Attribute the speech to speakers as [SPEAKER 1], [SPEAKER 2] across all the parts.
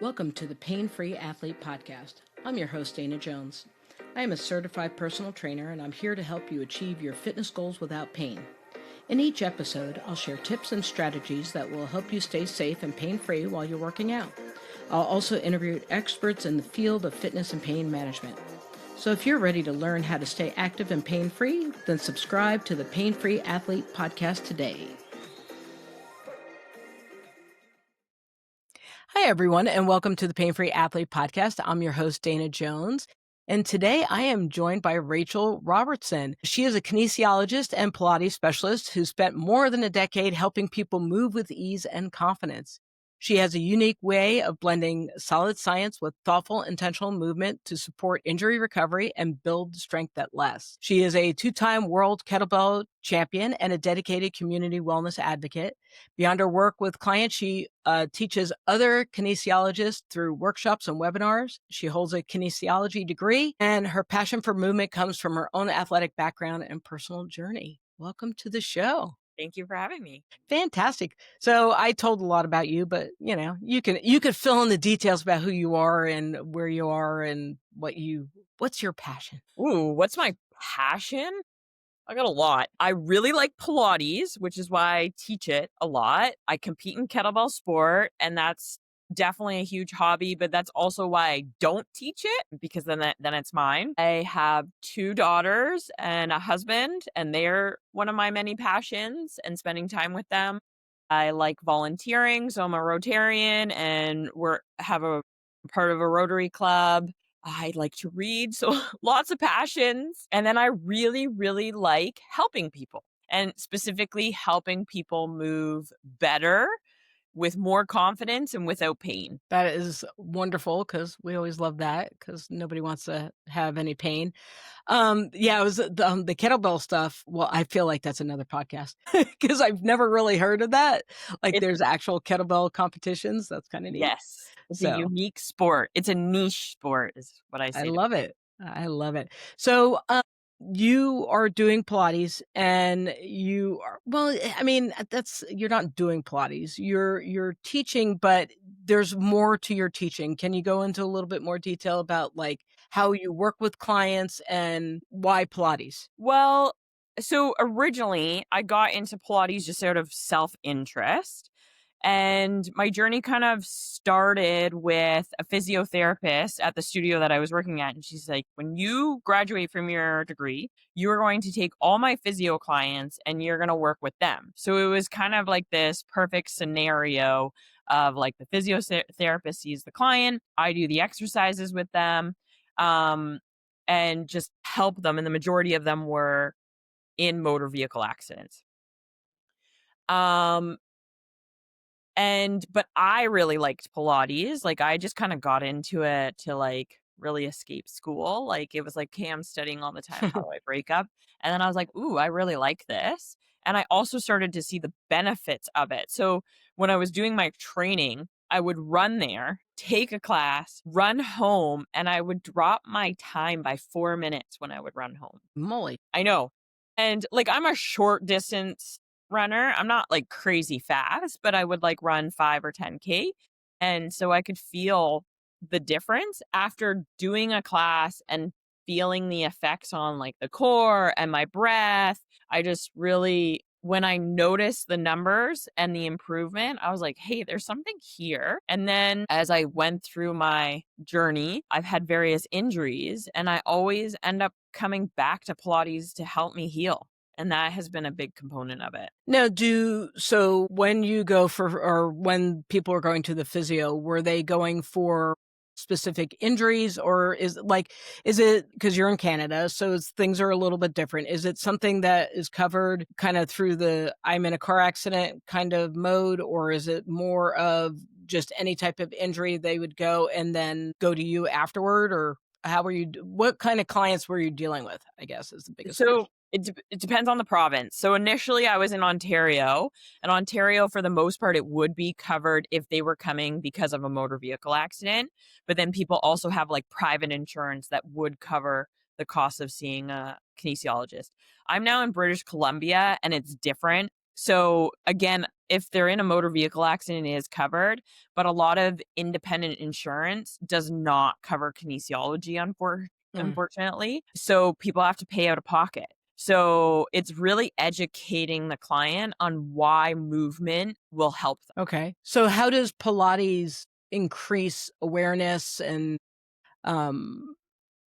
[SPEAKER 1] Welcome to the Pain-Free Athlete Podcast. I'm your host, Dana Jones. I am a certified personal trainer, and I'm here to help you achieve your fitness goals without pain. In each episode, I'll share tips and strategies that will help you stay safe and pain-free while you're working out. I'll also interview experts in the field of fitness and pain management. So if you're ready to learn how to stay active and pain-free, then subscribe to the Pain-Free Athlete Podcast today. Hi, everyone, and welcome to the Pain-Free Athlete Podcast. I'm your host, Dana Jones, and today I am joined by Rachel Robertson. She is a kinesiologist and Pilates specialist who spent more than a decade helping people move with ease and confidence. She has a unique way of blending solid science with thoughtful, intentional movement to support injury recovery and build strength that lasts. She is a two-time world kettlebell champion and a dedicated community wellness advocate. Beyond her work with clients, she teaches other kinesiologists through workshops and webinars. She holds a kinesiology degree, and her passion for movement comes from her own athletic background and personal journey. Welcome to the show.
[SPEAKER 2] Thank you for having me.
[SPEAKER 1] Fantastic. So I told a lot about you, but you could fill in the details about who you are and where you are and what's your passion?
[SPEAKER 2] Ooh, what's my passion? I got a lot. I really like Pilates, which is why I teach it a lot. I compete in kettlebell sport, and that's definitely a huge hobby, but that's also why I don't teach it, because then it's mine. I have 2 daughters and a husband, and they're one of my many passions, and spending time with them. I like volunteering, so I'm a Rotarian, and have a part of a Rotary club. I like to read, so lots of passions. And then I really, really like helping people, and specifically helping people move better with more confidence and without pain.
[SPEAKER 1] That is wonderful because we always love that because nobody wants to have any pain. It was the kettlebell stuff. Well, I feel like that's another podcast because I've never really heard of that. Like there's actual kettlebell competitions. That's kind of neat.
[SPEAKER 2] Yes. It's a unique sport. It's a niche sport is what I say.
[SPEAKER 1] I love it. I love it. So, you are doing Pilates and you are, you're not doing Pilates. You're teaching, but there's more to your teaching. Can you go into a little bit more detail about like how you work with clients and why Pilates?
[SPEAKER 2] Well, so originally I got into Pilates just out of self-interest. And my journey kind of started with a physiotherapist at the studio that I was working at. And she's like, when you graduate from your degree, you are going to take all my physio clients and you're going to work with them. So it was kind of like this perfect scenario of like the physiotherapist sees the client, I do the exercises with them, and just help them. And the majority of them were in motor vehicle accidents. But I really liked Pilates. Like I just kind of got into it to like really escape school. Like it was like, hey, I'm studying all the time. How do I break up? And then I was like, ooh, I really like this. And I also started to see the benefits of it. So when I was doing my training, I would run there, take a class, run home, and I would drop my time by 4 minutes when I would run home.
[SPEAKER 1] Moly.
[SPEAKER 2] I know. And like I'm a short distance runner. I'm not like crazy fast, but I would like run 5 or 10K. And so I could feel the difference after doing a class and feeling the effects on like the core and my breath. I just really, when I noticed the numbers and the improvement, I was like, hey, there's something here. And then as I went through my journey, I've had various injuries and I always end up coming back to Pilates to help me heal. And that has been a big component of it.
[SPEAKER 1] Now, so when you go or when people are going to the physio, were they going for specific injuries or is it because you're in Canada, so things are a little bit different. Is it something that is covered kind of through the I'm in a car accident kind of mode, or is it more of just any type of injury they would go and then go to you afterward? Or what kind of clients were you dealing with, I guess is the biggest question.
[SPEAKER 2] It depends on the province. So initially I was in Ontario, and Ontario, for the most part, it would be covered if they were coming because of a motor vehicle accident. But then people also have like private insurance that would cover the cost of seeing a kinesiologist. I'm now in British Columbia and it's different. So again, if they're in a motor vehicle accident, it is covered, but a lot of independent insurance does not cover kinesiology,
[SPEAKER 1] Mm.
[SPEAKER 2] unfortunately. So people have to pay out of pocket. So it's really educating the client on why movement will help them.
[SPEAKER 1] Okay. So how does Pilates increase awareness and, um,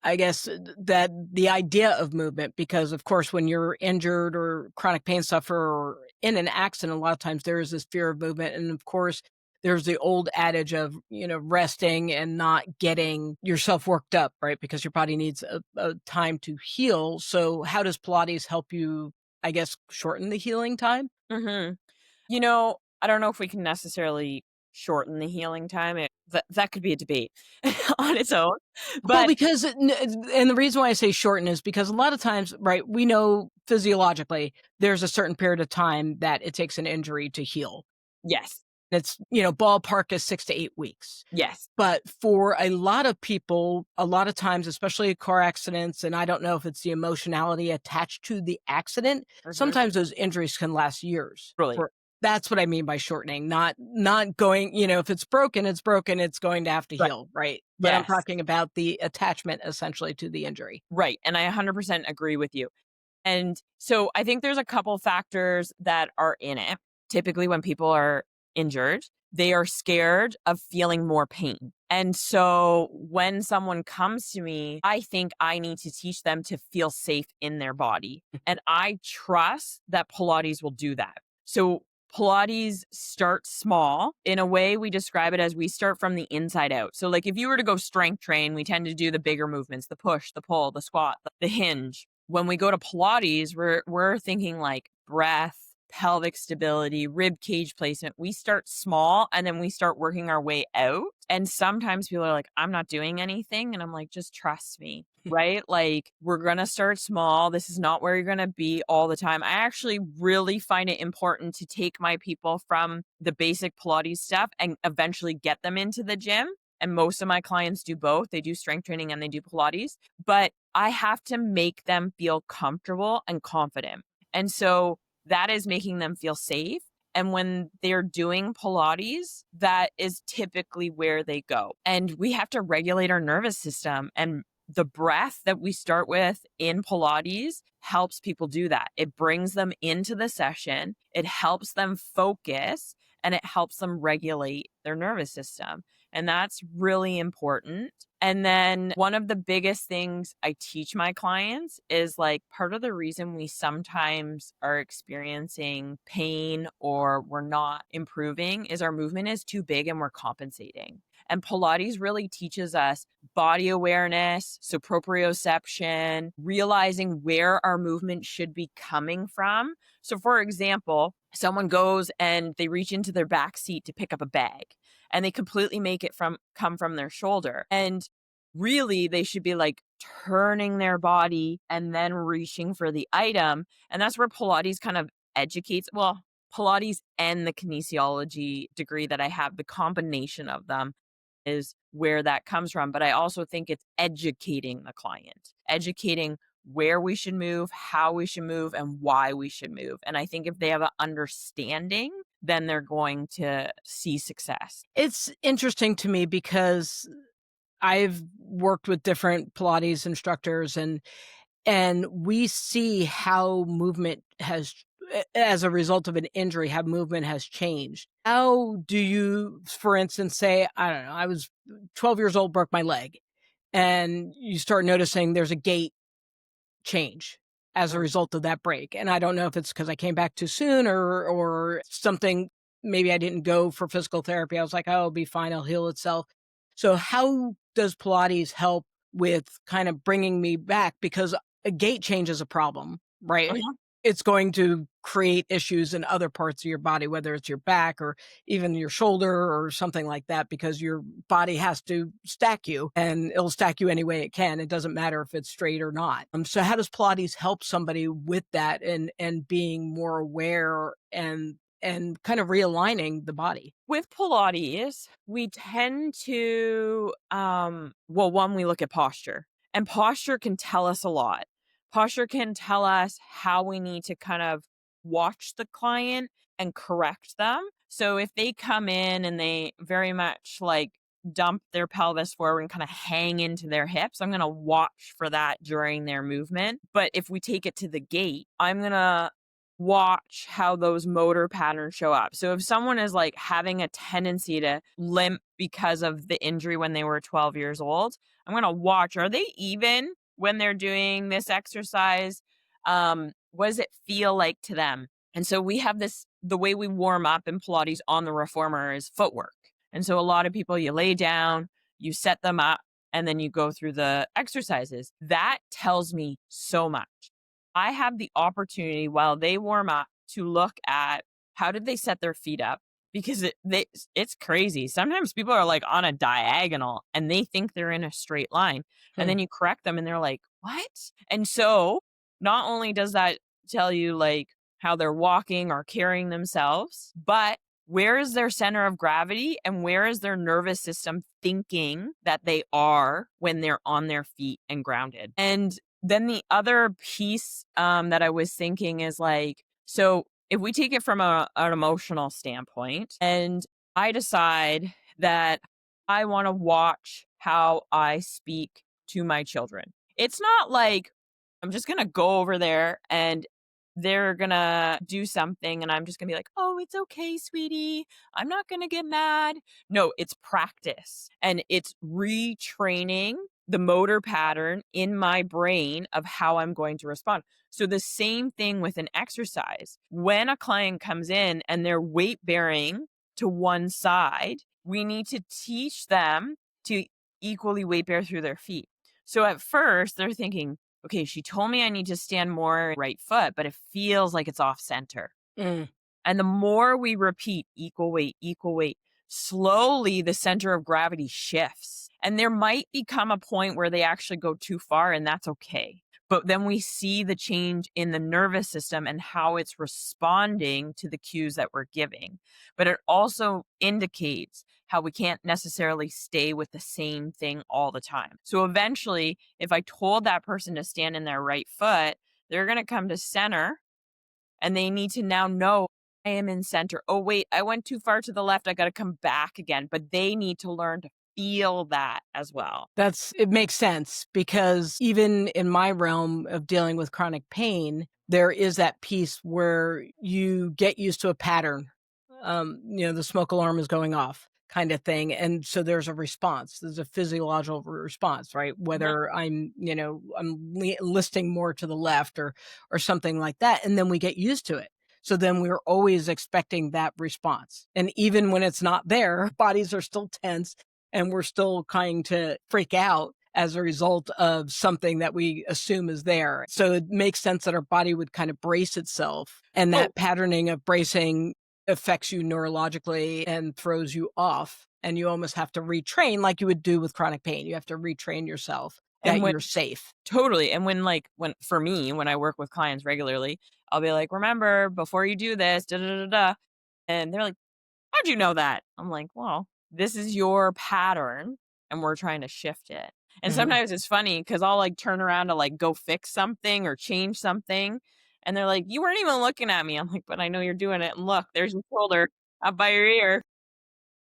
[SPEAKER 1] I guess that the idea of movement, because of course, when you're injured or chronic pain sufferer or in an accident, a lot of times there is this fear of movement. And of course, there's the old adage of, resting and not getting yourself worked up, right? Because your body needs a time to heal. So how does Pilates help you, I guess, shorten the healing time?
[SPEAKER 2] hmm I don't know if we can necessarily shorten the healing time. That could be a debate on its own.
[SPEAKER 1] Well,
[SPEAKER 2] But
[SPEAKER 1] because and the reason why I say shorten is because a lot of times, right, we know physiologically there's a certain period of time that it takes an injury to heal.
[SPEAKER 2] yes,
[SPEAKER 1] It's, ballpark is 6 to 8 weeks.
[SPEAKER 2] yes.
[SPEAKER 1] But for a lot of people, a lot of times, especially car accidents, and I don't know if it's the emotionality attached to the accident,
[SPEAKER 2] hmm
[SPEAKER 1] sometimes those injuries can last years.
[SPEAKER 2] Really.
[SPEAKER 1] That's what I mean by shortening, not going, if it's broken, it's going to have to
[SPEAKER 2] Right.
[SPEAKER 1] heal, right? But I'm
[SPEAKER 2] Yes.
[SPEAKER 1] talking about the attachment essentially to the injury.
[SPEAKER 2] Right. And I 100% agree with you. And so I think there's a couple factors that are in it. Typically, when people are injured, they are scared of feeling more pain. And so when someone comes to me, I think I need to teach them to feel safe in their body. And I trust that Pilates will do that. So Pilates starts small. In a way, we describe it as we start from the inside out. So, like if you were to go strength train, we tend to do the bigger movements, the push, the pull, the squat, the hinge. When we go to Pilates, we're thinking like breath, pelvic stability, rib cage placement. We start small and then we start working our way out. And sometimes people are like, I'm not doing anything. And I'm like, just trust me, right? Like, we're going to start small. This is not where you're going to be all the time. I actually really find it important to take my people from the basic Pilates stuff and eventually get them into the gym. And most of my clients do both. They do strength training and they do Pilates. But I have to make them feel comfortable and confident. And so that is making them feel safe. And when they're doing Pilates, that is typically where they go. And we have to regulate our nervous system. And the breath that we start with in Pilates helps people do that. It brings them into the session, it helps them focus, and it helps them regulate their nervous system. And that's really important. And then one of the biggest things I teach my clients is like part of the reason we sometimes are experiencing pain or we're not improving is our movement is too big and we're compensating. And Pilates really teaches us body awareness, so proprioception, realizing where our movement should be coming from. So, for example, someone goes and they reach into their back seat to pick up a bag and they completely make it come from their shoulder. And really, they should be like turning their body and then reaching for the item. And that's where Pilates kind of educates. Well, Pilates and the kinesiology degree that I have, the combination of them is where that comes from. But I also think it's educating the client, educating where we should move, how we should move, and why we should move. And I think if they have an understanding, then they're going to see success.
[SPEAKER 1] It's interesting to me because I've worked with different Pilates instructors and we see how movement has as a result of an injury, how movement has changed. How do you, for instance, say, I don't know, I was 12 years old, broke my leg, and you start noticing there's a gait change as a
[SPEAKER 2] Mm.
[SPEAKER 1] result of that break. And I don't know if it's because I came back too soon or something. Maybe I didn't go for physical therapy. I was like, oh, it'll be fine. It'll heal itself. So how does Pilates help with kind of bringing me back? Because a gait change is a problem, right?
[SPEAKER 2] Uh-huh.
[SPEAKER 1] It's going to create issues in other parts of your body, whether it's your back or even your shoulder or something like that, because your body has to stack you and it'll stack you any way it can. It doesn't matter if it's straight or not. So how does Pilates help somebody with that and being more aware and kind of realigning the body?
[SPEAKER 2] With Pilates, we tend to, well, one, we look at posture, and posture can tell us a lot. Posture can tell us how we need to kind of watch the client and correct them. So if they come in and they very much like dump their pelvis forward and kind of hang into their hips, I'm going to watch for that during their movement. But if we take it to the gait, I'm going to watch how those motor patterns show up. So if someone is like having a tendency to limp because of the injury when they were 12 years old, I'm going to watch, are they even when they're doing this exercise? What does it feel like to them? And so we have this, the way we warm up in Pilates on the reformer is footwork. And so a lot of people, you lay down, you set them up, and then you go through the exercises. That tells me so much. I have the opportunity while they warm up to look at how did they set their feet up, because it's crazy. Sometimes people are like on a diagonal and they think they're in a straight line, and
[SPEAKER 1] Hmm.
[SPEAKER 2] then you correct them and they're like, what? And so not only does that tell you like how they're walking or carrying themselves, but where is their center of gravity and where is their nervous system thinking that they are when they're on their feet and grounded. And then the other piece that I was thinking is like, so if we take it from an emotional standpoint, and I decide that I want to watch how I speak to my children, it's not like I'm just going to go over there and they're going to do something and I'm just going to be like, oh, it's okay, sweetie. I'm not going to get mad. No, it's practice and it's retraining the motor pattern in my brain of how I'm going to respond. So the same thing with an exercise. When a client comes in and they're weight bearing to one side, we need to teach them to equally weight bear through their feet. So at first they're thinking, okay, she told me I need to stand more right foot, but it feels like it's off center.
[SPEAKER 1] Mm.
[SPEAKER 2] And the more we repeat equal weight, slowly the center of gravity shifts. And there might become a point where they actually go too far, and that's okay. But then we see the change in the nervous system and how it's responding to the cues that we're giving. But it also indicates how we can't necessarily stay with the same thing all the time. So eventually, if I told that person to stand in their right foot, they're going to come to center and they need to now know I am in center. Oh, wait, I went too far to the left. I got to come back again. But they need to learn to feel that as well.
[SPEAKER 1] It makes sense because even in my realm of dealing with chronic pain, there is that piece where you get used to a pattern. The smoke alarm is going off kind of thing. And so there's a response. There's a physiological response, right?
[SPEAKER 2] Mhm.
[SPEAKER 1] Whether listing more to the left or something like that. And then we get used to it. So then we're always expecting that response. And even when it's not there, bodies are still tense and we're still kind to freak out as a result of something that we assume is there. So it makes sense that our body would kind of brace itself, and
[SPEAKER 2] Oh,
[SPEAKER 1] that patterning of bracing affects you neurologically and throws you off. And you almost have to retrain like you would do with chronic pain. You have to retrain yourself
[SPEAKER 2] and
[SPEAKER 1] that
[SPEAKER 2] when
[SPEAKER 1] you're safe.
[SPEAKER 2] totally. And when for me, when I work with clients regularly, I'll be like, remember, before you do this, da da da da. And they're like, how'd you know that? I'm like, well, this is your pattern and we're trying to shift it. And
[SPEAKER 1] Mhm.
[SPEAKER 2] sometimes it's funny because I'll like turn around to like go fix something or change something. And they're like, you weren't even looking at me. I'm like, but I know you're doing it. And look, there's your shoulder up by your ear.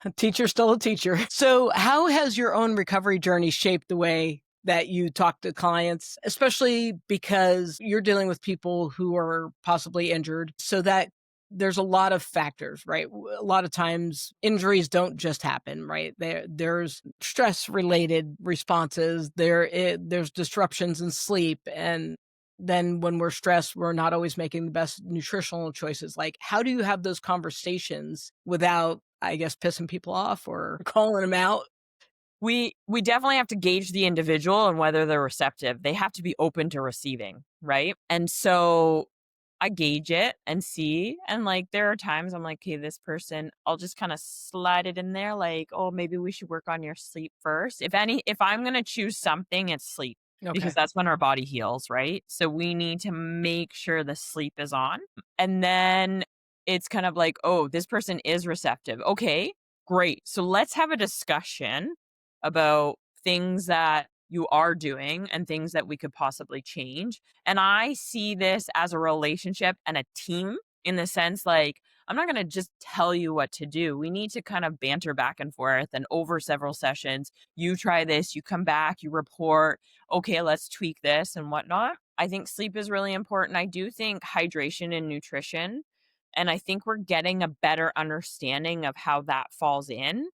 [SPEAKER 1] A teacher's still a teacher. So, how has your own recovery journey shaped the way that you talk to clients, especially because you're dealing with people who are possibly injured? So, that there's a lot of factors, right? A lot of times injuries don't just happen, right? There's stress related responses, there's disruptions in sleep, and then when we're stressed, we're not always making the best nutritional choices. Like, how do you have those conversations without, I guess, pissing people off or calling them out?
[SPEAKER 2] We definitely have to gauge the individual and whether they're receptive. They have to be open to receiving, right? And so I gauge it and see. And like there are times I'm like, okay, this person, I'll just kind of slide it in there, like, oh, maybe we should work on your sleep first. If I'm gonna choose something, it's sleep. Because
[SPEAKER 1] Okay.
[SPEAKER 2] that's when our body heals, right? So we need to make sure the sleep is on. And then it's kind of like, oh, this person is receptive. Okay, great. So let's have a discussion about things that you are doing and things that we could possibly change. And I see this as a relationship and a team in the sense like, I'm not going to just tell you what to do. We need to kind of banter back and forth and over several sessions. You try this, you come back, you report, okay, let's tweak this and whatnot. I think sleep is really important. I do think hydration and nutrition, and I think we're getting a better understanding of how that falls in.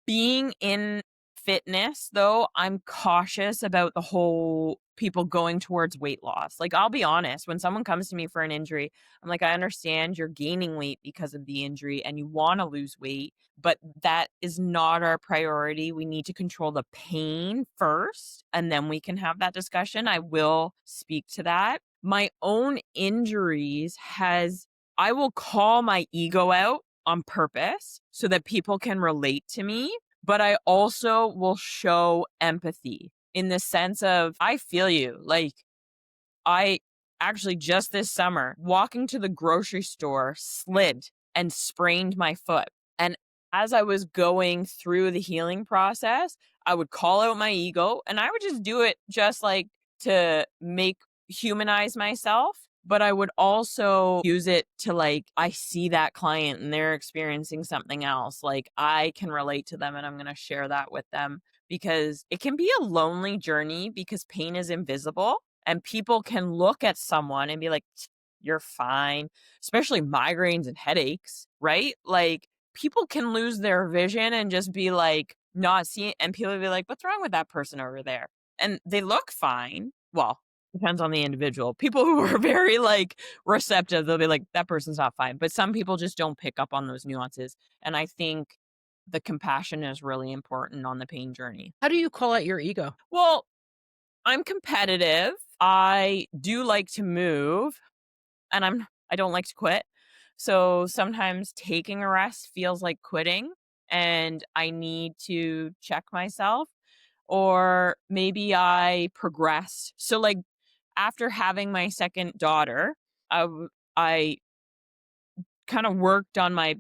[SPEAKER 2] Being in fitness, though, I'm cautious about the whole people going towards weight loss. Like, I'll be honest, when someone comes to me for an injury, I'm like, I understand you're gaining weight because of the injury and you want to lose weight, but that is not our priority. We need to control the pain first, and then we can have that discussion. I will speak to that. My own injuries I will call my ego out on purpose so that people can relate to me, but I also will show empathy in the sense of I feel you. Like, I actually just this summer, walking to the grocery store, slid and sprained my foot. And as I was going through the healing process, I would call out my ego and I would just do it just like to make humanize myself. But I would also use it to like, I see that client and they're experiencing something else. Like, I can relate to them and I'm going to share that with them because it can be a lonely journey because pain is invisible and people can look at someone and be like, you're fine, especially migraines and headaches, right? Like, people can lose their vision and just be like, not seeing, and people will be like, what's wrong with that person over there? And they look fine. Well, depends on the individual. People who are very like receptive, they'll be like, that person's not fine. But some people just don't pick up on those nuances. And I think the compassion is really important on the pain journey.
[SPEAKER 1] How do you call out your ego?
[SPEAKER 2] Well, I'm competitive. I do like to move and I don't like to quit. So sometimes taking a rest feels like quitting and I need to check myself or maybe I progress. So like after having my second daughter, I kind of worked on my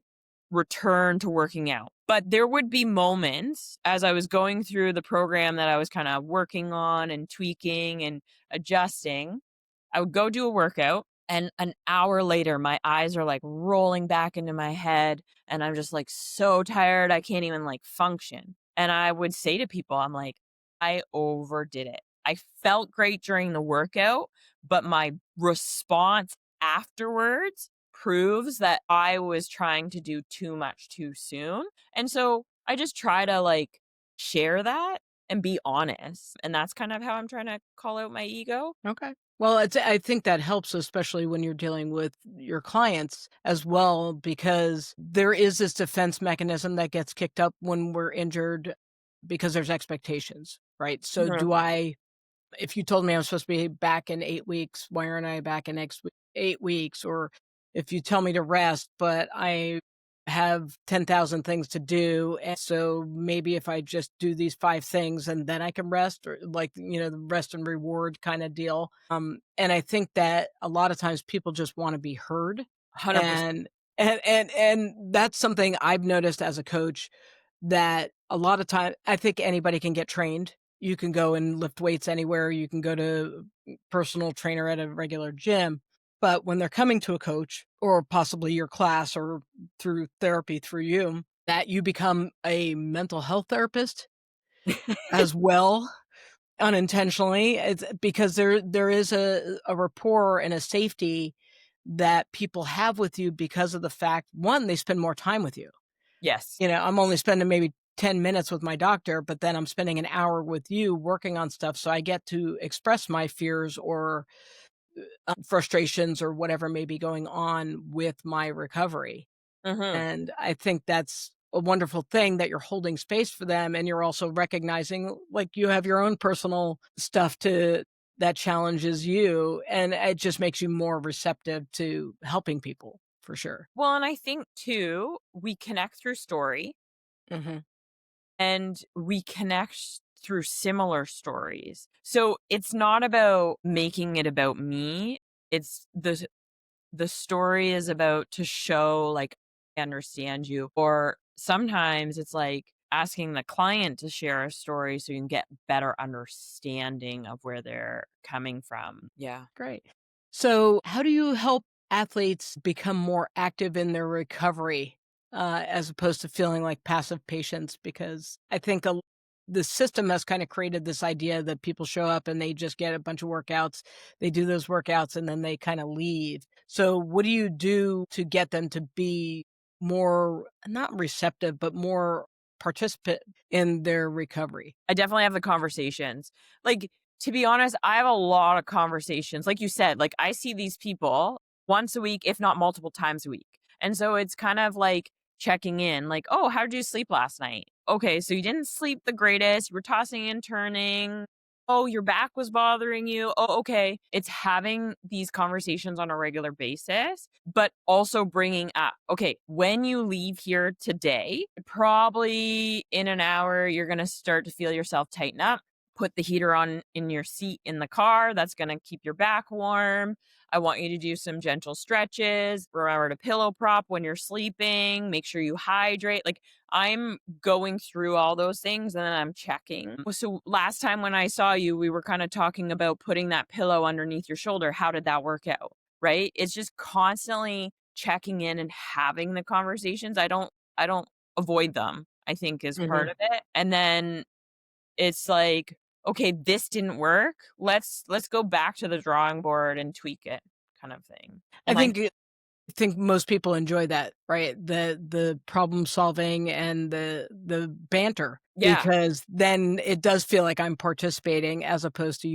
[SPEAKER 2] return to working out. But there would be moments as I was going through the program that I was kind of working on and tweaking and adjusting. I would go do a workout and an hour later my eyes are like rolling back into my head and I'm just like so tired I can't even like function. And I would say to people, I'm like, I overdid it. I felt great during the workout, but my response afterwards proves that I was trying to do too much too soon. And so I just try to like share that and be honest. And that's kind of how I'm trying to call out my ego.
[SPEAKER 1] Okay. Well, I think that helps, especially when you're dealing with your clients as well, because there is this defense mechanism that gets kicked up when we're injured because there's expectations, right? So
[SPEAKER 2] Mhm.
[SPEAKER 1] do I if you told me I'm supposed to be back in 8 weeks, why aren't I back in 8 weeks? Or if you tell me to rest, but I have 10,000 things to do, and so maybe if I just do these 5 things and then I can rest or like, the rest and reward kinda deal. And I think that a lot of times people just wanna be heard,
[SPEAKER 2] 100%.
[SPEAKER 1] and and that's something I've noticed as a coach that a lot of time I think anybody can get trained. You can go and lift weights anywhere, you can go to personal trainer at a regular gym, but when they're coming to a coach or possibly your class or through therapy through you, that you become a mental health therapist as well, unintentionally. It's because there is a rapport and a safety that people have with you because of the fact, 1, they spend more time with you.
[SPEAKER 2] Yes.
[SPEAKER 1] I'm only spending maybe 10 minutes with my doctor, but then I'm spending an hour with you working on stuff. So I get to express my fears or frustrations or whatever may be going on with my recovery.
[SPEAKER 2] Mhm.
[SPEAKER 1] And I think that's a wonderful thing that you're holding space for them. And you're also recognizing like you have your own personal stuff that challenges you. And it just makes you more receptive to helping people for sure.
[SPEAKER 2] Well, and I think too, we connect through story
[SPEAKER 1] Hmm.
[SPEAKER 2] and we connect through similar stories. So it's not about making it about me. It's the story is about to show like I understand you. Or sometimes it's like asking the client to share a story so you can get better understanding of where they're coming from. Yeah.
[SPEAKER 1] Great. So, how do you help athletes become more active in their recovery, as opposed to feeling like passive patients? Because I think the system has kind of created this idea that people show up and they just get a bunch of workouts, they do those workouts, and then they kind of leave. So, what do you do to get them to be more, not receptive, but more participant in their recovery?
[SPEAKER 2] I definitely have the conversations. Like, to be honest, I have a lot of conversations. Like you said, like I see these people once a week, if not multiple times a week. And so it's kind of like checking in, like, oh, how did you sleep last night? Okay, so you didn't sleep the greatest. You were tossing and turning. Oh, your back was bothering you. Oh, okay. It's having these conversations on a regular basis, but also bringing up, okay, when you leave here today, probably in an hour, you're going to start to feel yourself tighten up. Put the heater on in your seat in the car. That's going to keep your back warm. I want you to do some gentle stretches. Remember to pillow prop when you're sleeping. Make sure you hydrate. Like, I'm going through all those things and then I'm checking. So last time when I saw you, we were kind of talking about putting that pillow underneath your shoulder. How did that work out? Right? It's just constantly checking in and having the conversations. I don't avoid them, I think is part
[SPEAKER 1] Mhm.
[SPEAKER 2] of it. And then it's like, okay, this didn't work. Let's go back to the drawing board and tweak it kind of thing.
[SPEAKER 1] I
[SPEAKER 2] And like,
[SPEAKER 1] think most people enjoy that, right? The problem solving and the banter,
[SPEAKER 2] yeah.
[SPEAKER 1] because then it does feel like I'm participating as opposed to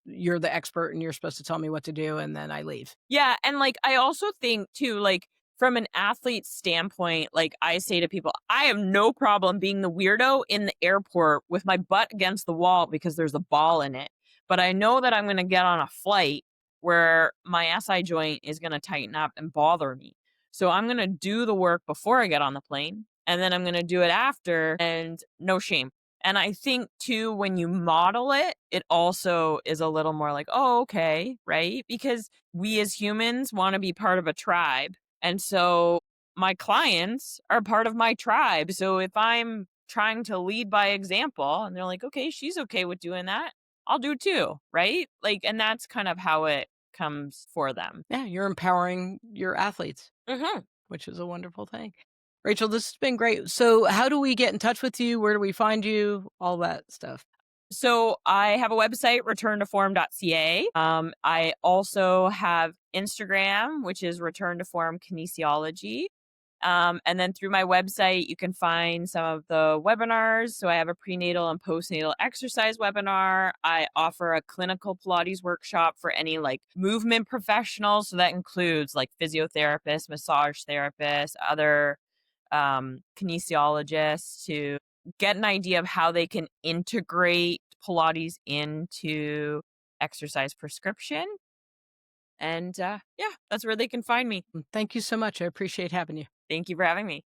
[SPEAKER 1] you're the expert and you're supposed to tell me what to do and then I leave.
[SPEAKER 2] Yeah, and, like, I also think too, like, from an athlete's standpoint, like, I say to people, I have no problem being the weirdo in the airport with my butt against the wall because there's a ball in it, but I know that I'm gonna get on a flight where my SI joint is gonna tighten up and bother me. So I'm gonna do the work before I get on the plane, and then I'm gonna do it after, and no shame. And I think too, when you model it, it also is a little more like, "Oh, okay," right? Because we as humans wanna be part of a tribe, and so my clients are part of my tribe, so if I'm trying to lead by example and they're like, "Okay, she's okay with doing that, I'll do too," right? Like, and that's kind of how it comes for them.
[SPEAKER 1] Yeah, you're empowering your athletes,
[SPEAKER 2] Mhm.
[SPEAKER 1] which is a wonderful thing. Rachel, this has been great. So, how do we get in touch with you? Where do we find you? All that stuff.
[SPEAKER 2] So I have a website, returntoform.ca. I also have Instagram, which is Return to Form Kinesiology. And then through my website, you can find some of the webinars. So I have a prenatal and postnatal exercise webinar. I offer a clinical Pilates workshop for any like movement professionals. So that includes like physiotherapists, massage therapists, other kinesiologists to get an idea of how they can integrate Pilates into exercise prescription. And yeah, that's where they can find me.
[SPEAKER 1] Thank you so much. I appreciate having you.
[SPEAKER 2] Thank you for having me.